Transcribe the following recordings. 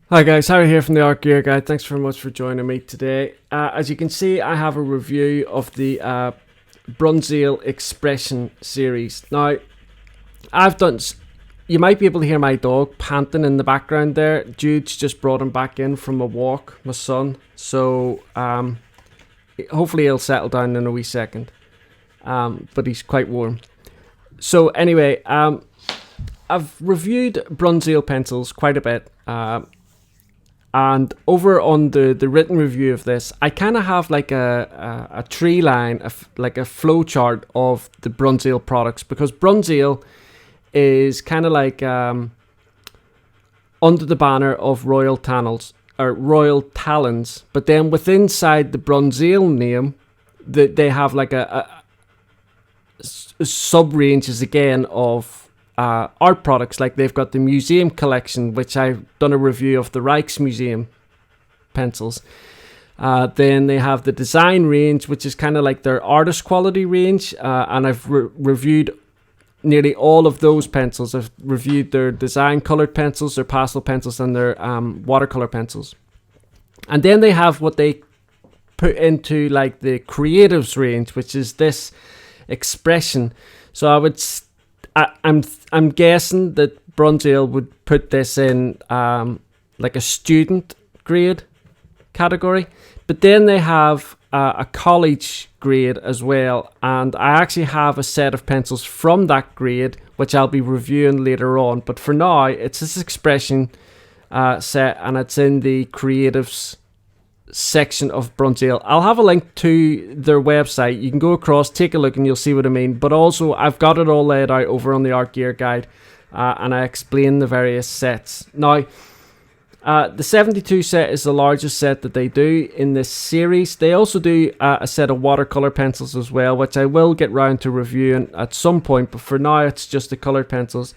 Hi guys, Harry here from the Art Gear Guide. Thanks very much for joining me today. As you can see, I have a review of the Bruynzeel Expression series. Now, you might be able to hear my dog panting in the background there. Jude's just brought him back in from a walk, my son. So hopefully he'll settle down in a wee second. But he's quite warm. So anyway, I've reviewed Bruynzeel pencils quite a bit. And over on the written review of this, I kind of have like a tree line, like a flow chart of the Bruynzeel products, because Bruynzeel is kind of like under the banner of Royal Talens, or Royal Talens, but then within inside the Bruynzeel name, they have like a sub ranges again of art products. Like they've got the museum collection, which I've done a review of, the Rijksmuseum pencils. Then they have the design range, which is kind of like their artist quality range, and I've reviewed nearly all of those pencils. I've reviewed their design colored pencils, their pastel pencils, and their watercolor pencils. And then they have what they put into like the creatives range, which is this expression. So I'm guessing that Bruynzeel would put this in like a student grade category, but then they have a college grade as well, and I actually have a set of pencils from that grade which I'll be reviewing later on. But for now, it's this expression set, and it's in the creatives section of Bruynzeel. I'll have a link to their website. You can go across, take a look, and you'll see what I mean. But also, I've got it all laid out over on the Art Gear Guide, and I explain the various sets. Now, the 72 set is the largest set that they do in this series. They also do a set of watercolor pencils as well, which I will get round to reviewing at some point, but for now it's just the colored pencils.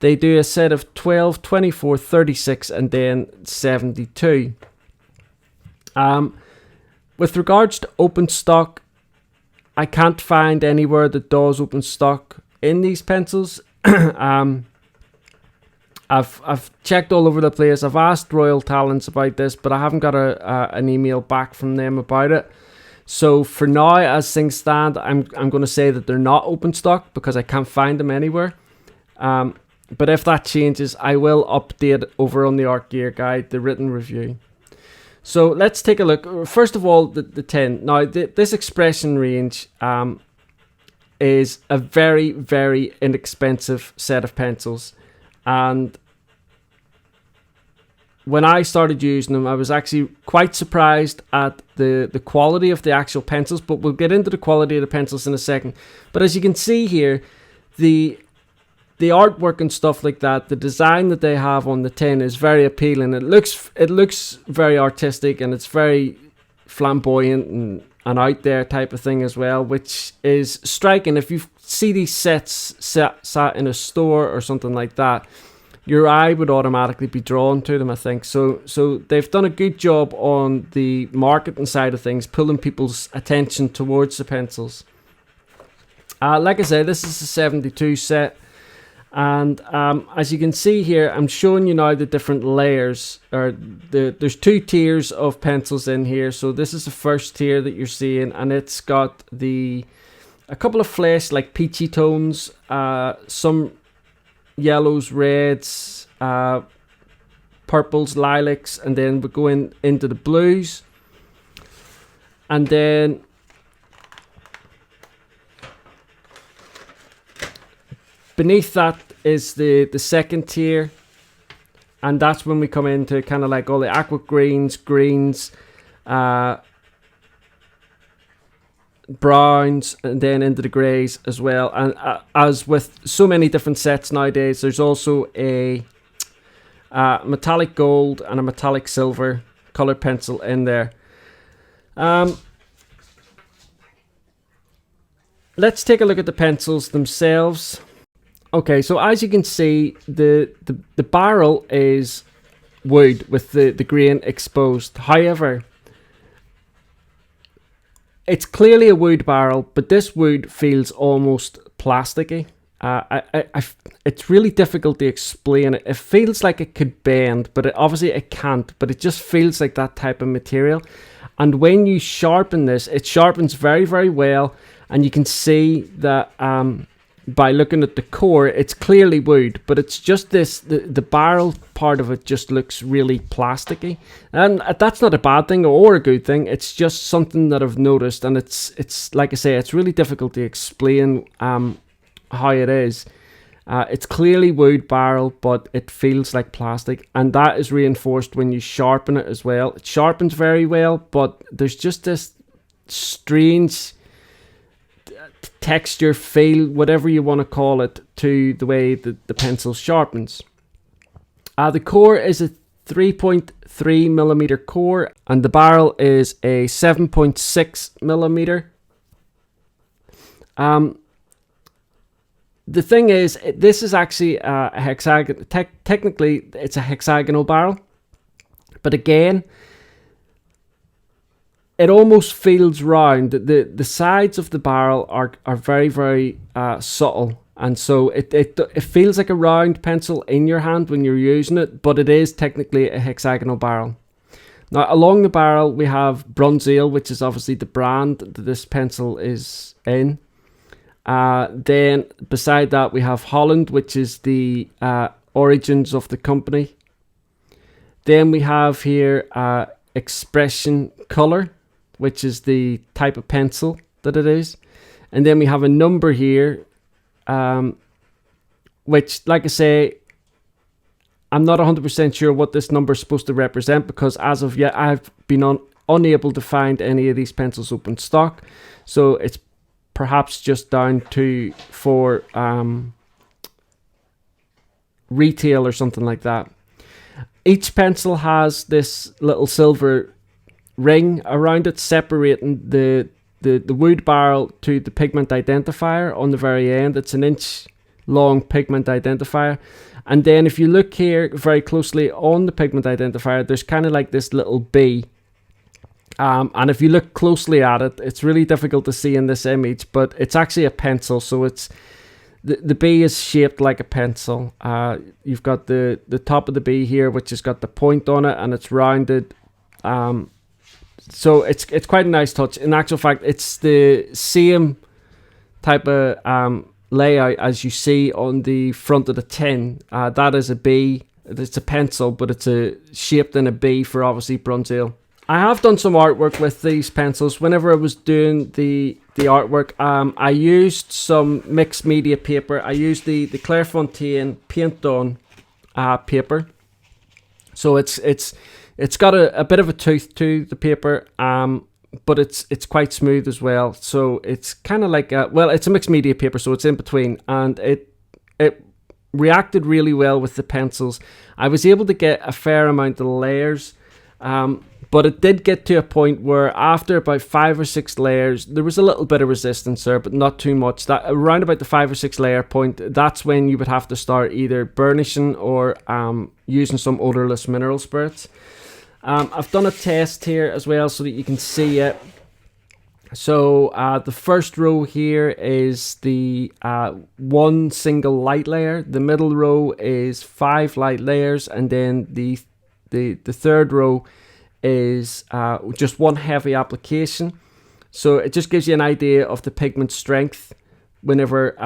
They do a set of 12, 24, 36, and then 72. With regards to open stock, I can't find anywhere that does open stock in these pencils. I've checked all over the place. I've asked Royal Talens about this, but I haven't got an email back from them about it. So for now, as things stand, I'm going to say that they're not open stock because I can't find them anywhere. But if that changes, I will update over on the Art Gear Guide, the written review. So let's take a look. First of all, the 10. Now, this expression range is a very, very inexpensive set of pencils. And when I started using them, I was actually quite surprised at the quality of the actual pencils. But we'll get into the quality of the pencils in a second. But as you can see here, the artwork and stuff like that, the design that they have on the tin is very appealing. It looks very artistic, and it's very flamboyant and out there type of thing as well, which is striking. If you see these sets sat in a store or something like that, your eye would automatically be drawn to them, I think. So they've done a good job on the marketing side of things, pulling people's attention towards the pencils. Like I said, this is a 72 set. And as you can see here, I'm showing you now the different layers. There's two tiers of pencils in here. So this is the first tier that you're seeing, and it's got a couple of flesh, like peachy tones, some yellows, reds, purples, lilacs, and then we're going into the blues. And then beneath that is the second tier, and that's when we come into kind of like all the aqua greens, browns, and then into the greys as well. And as with so many different sets nowadays, there's also a metallic gold and a metallic silver colored pencil in there. Let's take a look at the pencils themselves. Okay, so as you can see, the barrel is wood with the grain exposed. However, it's clearly a wood barrel, but this wood feels almost plasticky. it's really difficult to explain it. It feels like it could bend, but obviously it can't. But it just feels like that type of material. And when you sharpen this, it sharpens very, very well. And you can see that by looking at the core, it's clearly wood, but it's just this, the barrel part of it just looks really plasticky. And that's not a bad thing or a good thing. It's just something that I've noticed. And it's like I say, it's really difficult to explain how it is. It's clearly wood barrel, but it feels like plastic, and that is reinforced when you sharpen it as well. It sharpens very well, but there's just this strange texture, feel, whatever you want to call it, to the way that the pencil sharpens. The core is a 3.3 millimeter core, and the barrel is a 7.6 millimeter. The thing is, this is actually a hexagon. Technically, it's a hexagonal barrel, but again, it almost feels round. The sides of the barrel are very, very subtle, and so it feels like a round pencil in your hand when you're using it, but it is technically a hexagonal barrel. Now, along the barrel, we have Bruynzeel, which is obviously the brand that this pencil is in. Then beside that we have Holland, which is the origins of the company. Then we have here Expression Color, which is the type of pencil that it is. And then we have a number here, which, like I say, I'm not 100% sure what this number is supposed to represent, because as of yet I've been unable to find any of these pencils open stock. So it's perhaps just down to for retail or something like that. Each pencil has this little silver ring around it, separating the wood barrel to the pigment identifier on the very end. It's an inch long pigment identifier. And then if you look here very closely on the pigment identifier, there's kind of like this little bee. And if you look closely at it, it's really difficult to see in this image, but it's actually a pencil. So it's the bee is shaped like a pencil. You've got the top of the bee here, which has got the point on it, and it's rounded. So it's quite a nice touch. In actual fact, it's the same type of layout as you see on the front of the tin. That is a bee. It's a pencil, but it's shaped in a bee for obviously Bruynzeel. I have done some artwork with these pencils. Whenever I was doing the artwork, I used some mixed media paper. I used the Clairefontaine paint on paper. So it's got a bit of a tooth to the paper, but it's quite smooth as well. So it's kind of like it's a mixed media paper, so it's in between, and it reacted really well with the pencils. I was able to get a fair amount of layers. But it did get to a point where after about 5 or 6 layers, there was a little bit of resistance there, but not too much. That around about the 5 or 6 layer point, that's when you would have to start either burnishing or using some odorless mineral spirits. I've done a test here as well so that you can see it. So the first row here is the one single light layer. The middle row is 5 light layers, and then the third row is just one heavy application. So it just gives you an idea of the pigment strength whenever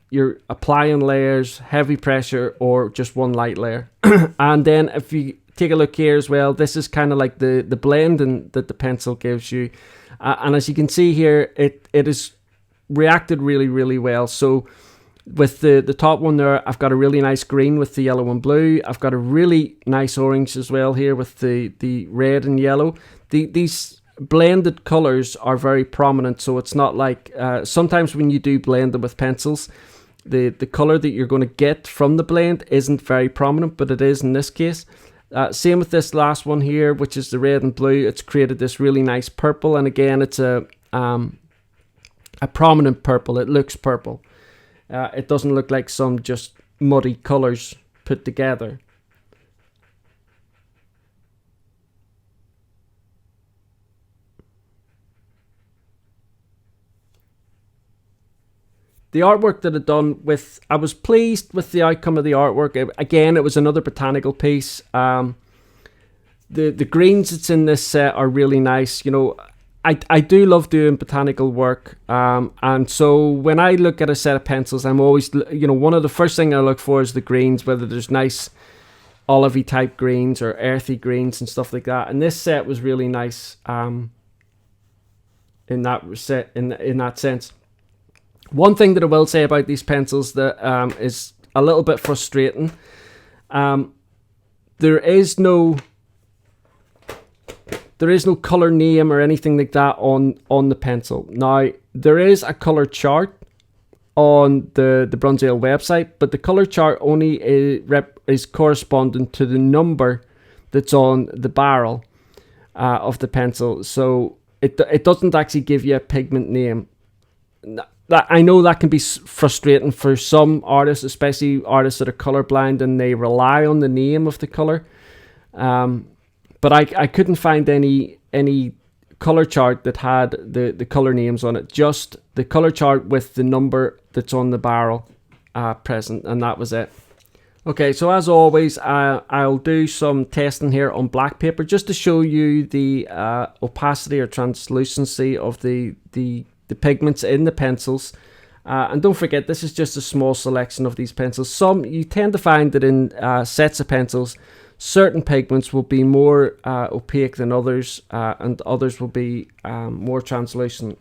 you're applying layers, heavy pressure, or just one light layer. And then if you take a look here as well, this is kind of like the blending that the pencil gives you. And as you can see here, it has reacted really, really well. So with the top one there, I've got a really nice green with the yellow and blue. I've got a really nice orange as well here with the red and yellow. These blended colors are very prominent, so it's not like sometimes when you do blend them with pencils, the color that you're going to get from the blend isn't very prominent, but it is in this case. Same with this last one here, which is the red and blue. It's created this really nice purple, and again, it's a prominent purple. It looks purple. It doesn't look like some just muddy colors put together. the artwork that I'd done with, I was pleased with the outcome of the artwork. Again, it was another botanical piece. The greens that's in this set are really nice. You know, I do love doing botanical work, and so when I look at a set of pencils, I'm always, you know, one of the first thing I look for is the greens, whether there's nice olivey type greens or earthy greens and stuff like that. And this set was really nice in that sense. One thing that I will say about these pencils that is a little bit frustrating, there is no color name or anything like that on the pencil. Now, there is a color chart on the Bruynzeel website, but the color chart only is corresponding to the number that's on the barrel of the pencil. So it doesn't actually give you a pigment name. I know that can be frustrating for some artists, especially artists that are colorblind and they rely on the name of the color. But I couldn't find any color chart that had the color names on it. Just the color chart with the number that's on the barrel present, and that was it. Okay, so as always, I'll do some testing here on black paper just to show you the opacity or translucency of the pigments in the pencils. And don't forget, this is just a small selection of these pencils. You tend to find that in sets of pencils, certain pigments will be more opaque than others, and others will be more translucent.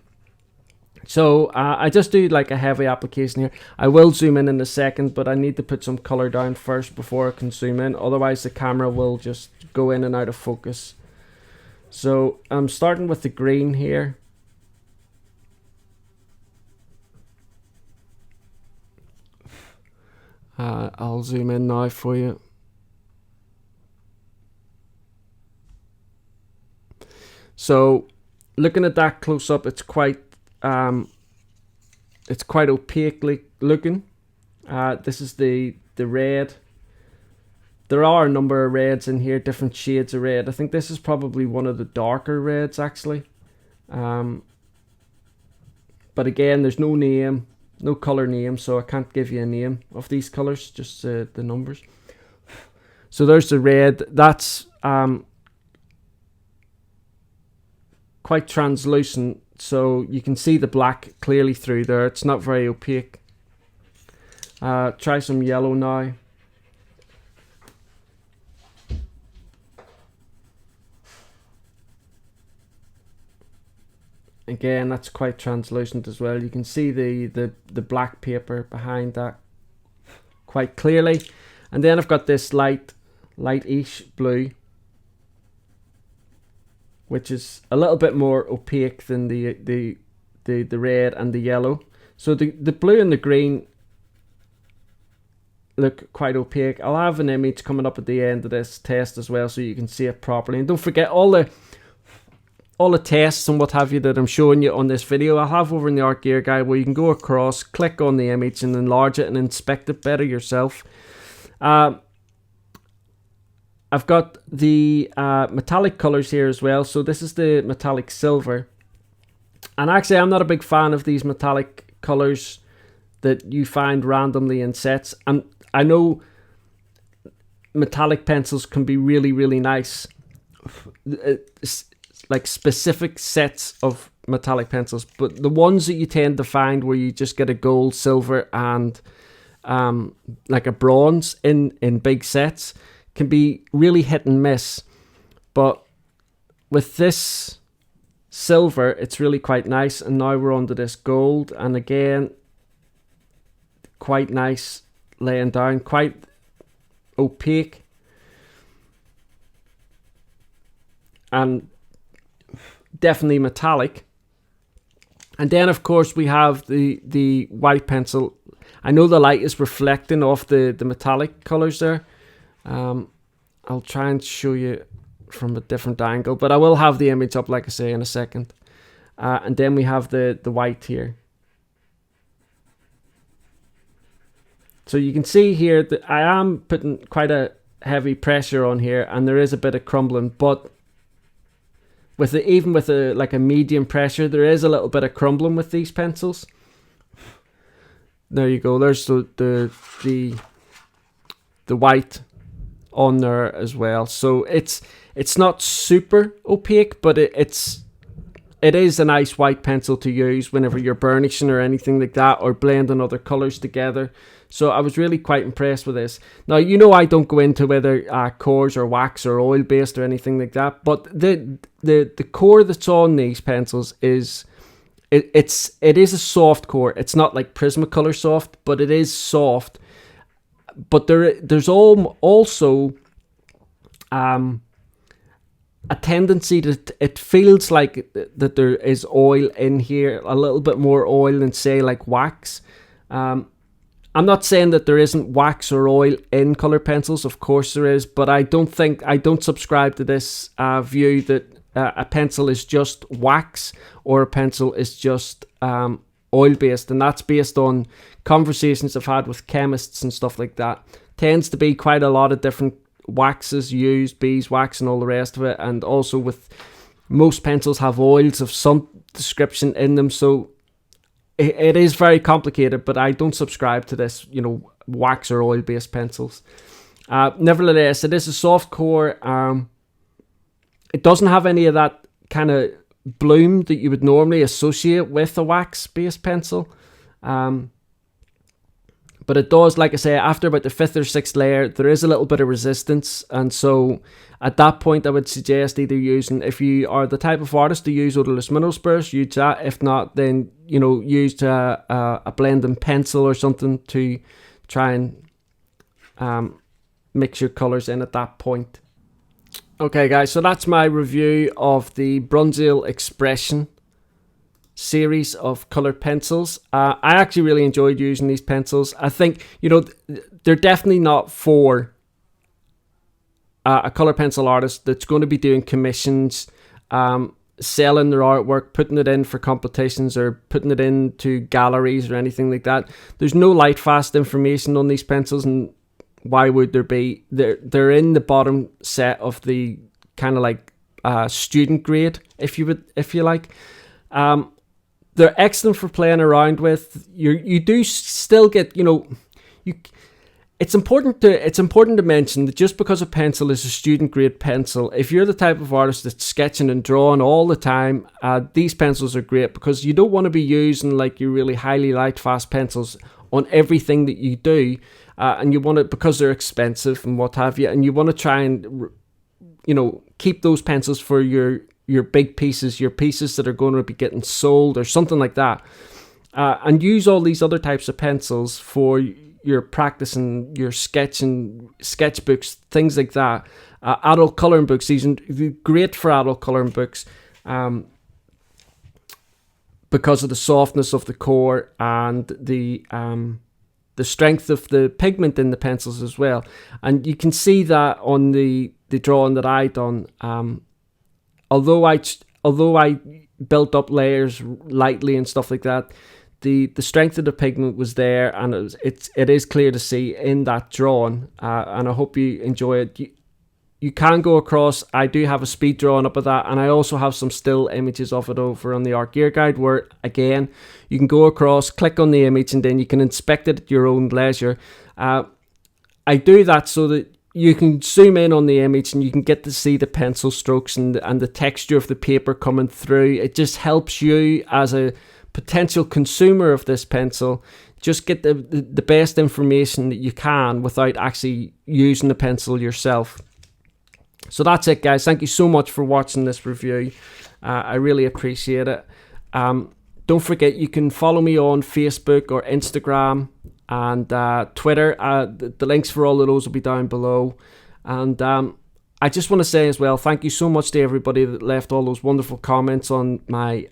So I just do like a heavy application here. I will zoom in a second, but I need to put some color down first before I can zoom in. Otherwise the camera will just go in and out of focus. So I'm starting with the green here. I'll zoom in now for you. So looking at that close up, it's quite opaquely looking. This is the red. There are a number of reds in here, different shades of red. I think this is probably one of the darker reds actually. But again, there's no name, no color name, so I can't give you a name of these colors, just the numbers. So there's the red. That's quite translucent, so you can see the black clearly through there. It's not very opaque. Try some yellow now. Again, that's quite translucent as well. You can see the black paper behind that quite clearly. And then I've got this light-ish blue, which is a little bit more opaque than the red and the yellow. So the blue and the green look quite opaque. I'll have an image coming up at the end of this test as well, so you can see it properly. And don't forget all the tests and what have you that I'm showing you on this video, I'll have over in the Art Gear Guide, where you can go across, click on the image and enlarge it and inspect it better yourself. I've got the metallic colors here as well. So this is the metallic silver. And actually, I'm not a big fan of these metallic colors that you find randomly in sets. And I know metallic pencils can be really, really nice. Like specific sets of metallic pencils. But the ones that you tend to find where you just get a gold, silver, and like a bronze in big sets can be really hit and miss. But with this silver, it's really quite nice. And now we're onto this gold, and again, quite nice laying down, quite opaque, and definitely metallic. And then of course we have the white pencil. I know the light is reflecting off the metallic colors there. I'll try and show you from a different angle, but I will have the image up, like I say, in a second. And then we have the white here. So you can see here that I am putting quite a heavy pressure on here, and there is a bit of crumbling, but even with a medium pressure, there is a little bit of crumbling with these pencils. there you go. There's the white on there as well. So it's not super opaque, but it is a nice white pencil to use whenever you're burnishing or anything like that, or blending other colors together. So I was really quite impressed with this. Now, I don't go into whether cores or wax or oil based or anything like that, but the core that's on these pencils is it is a soft core. It's not like Prismacolor soft, but it is soft. But there's also a tendency that it feels like that there is oil in here, a little bit more oil than, say, like wax. I'm not saying that there isn't wax or oil in colour pencils. Of course there is, but I don't subscribe to this view that a pencil is just wax or a pencil is just oil based, and that's based on conversations I've had with chemists and stuff like that. Tends to be quite a lot of different waxes used, beeswax and all the rest of it, and also with most pencils have oils of some description in them, so it is very complicated, but I don't subscribe to this, wax or oil based pencils. Nevertheless, it is a soft core. It doesn't have any of that kind of bloom that you would normally associate with a wax based pencil. But it does, like I say, after about the 5th or 6th layer, there is a little bit of resistance. And so at that point, I would suggest either using, if you are the type of artist to use odorless mineral spurs, use that. If not, then, use a blending pencil or something to try and mix your colours in at that point. Okay, guys, so that's my review of the Bruynzeel Expression series of coloured pencils. I actually really enjoyed using these pencils. I think, they're definitely not for a colour pencil artist that's going to be doing commissions, selling their artwork, putting it in for competitions or putting it into galleries or anything like that. There's no light fast information on these pencils, and why would there be? They're in the bottom set of the kind of like student grade, if you like. They're excellent for playing around with. You do still get, it's important to mention that just because a pencil is a student grade pencil, if you're the type of artist that's sketching and drawing all the time, these pencils are great, because you don't want to be using like your really highly light fast pencils on everything that you do, and you want to, because they're expensive and what have you, and you want to try and keep those pencils for your big pieces, your pieces that are going to be getting sold or something like that, and use all these other types of pencils for your practice and your sketching, sketchbooks, things like that. Adult colouring books, these are great for adult colouring books, because of the softness of the core and the strength of the pigment in the pencils as well. And you can see that on the drawing that I done. Although I built up layers lightly and stuff like that, the strength of the pigment was there, and it is clear to see in that drawing. And I hope you enjoy it. You can go across. I do have a speed drawing up of that, and I also have some still images of it over on the Art Gear Guide, where again you can go across, click on the image, and then you can inspect it at your own leisure. I do that so that you can zoom in on the image and you can get to see the pencil strokes and the texture of the paper coming through. It just helps you as a potential consumer of this pencil just get the best information that you can without actually using the pencil yourself. So that's it, guys. Thank you so much for watching this review. I really appreciate it. Don't forget, you can follow me on Facebook or Instagram and Twitter. The links for all of those will be down below. And I just want to say as well, thank you so much to everybody that left all those wonderful comments on my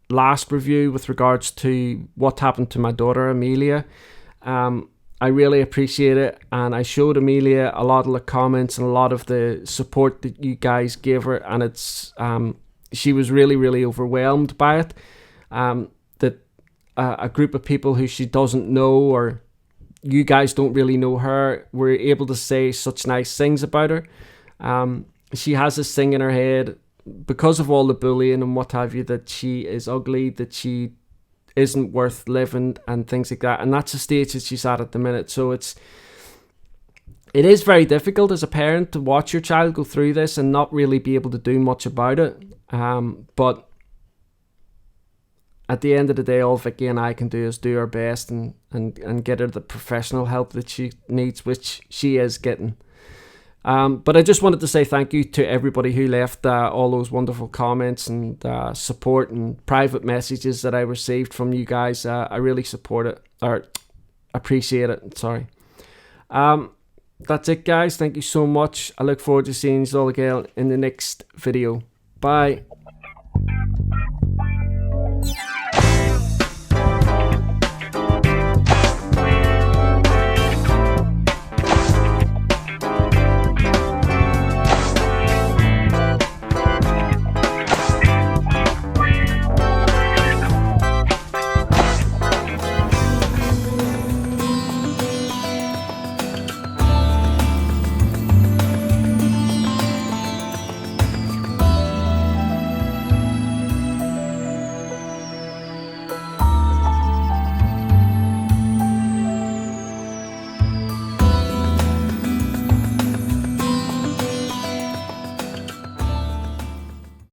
last review with regards to what happened to my daughter Amelia. I really appreciate it, and I showed Amelia a lot of the comments and a lot of the support that you guys gave her, and it's she was really, really overwhelmed by it. That a group of people who she doesn't know, or you guys don't really know her, were able to say such nice things about her. She has this thing in her head, because of all the bullying and what have you, that she is ugly, that she isn't worth living and things like that. And that's the stage that she's at the minute. So it is very difficult as a parent to watch your child go through this and not really be able to do much about it. But at the end of the day, all Vicky and I can do is do our best and get her the professional help that she needs, which she is getting. But I just wanted to say thank you to everybody who left all those wonderful comments and support and private messages that I received from you guys. I really support it, or appreciate it, sorry. That's it, guys. Thank you so much. I look forward to seeing you all again in the next video. Bye.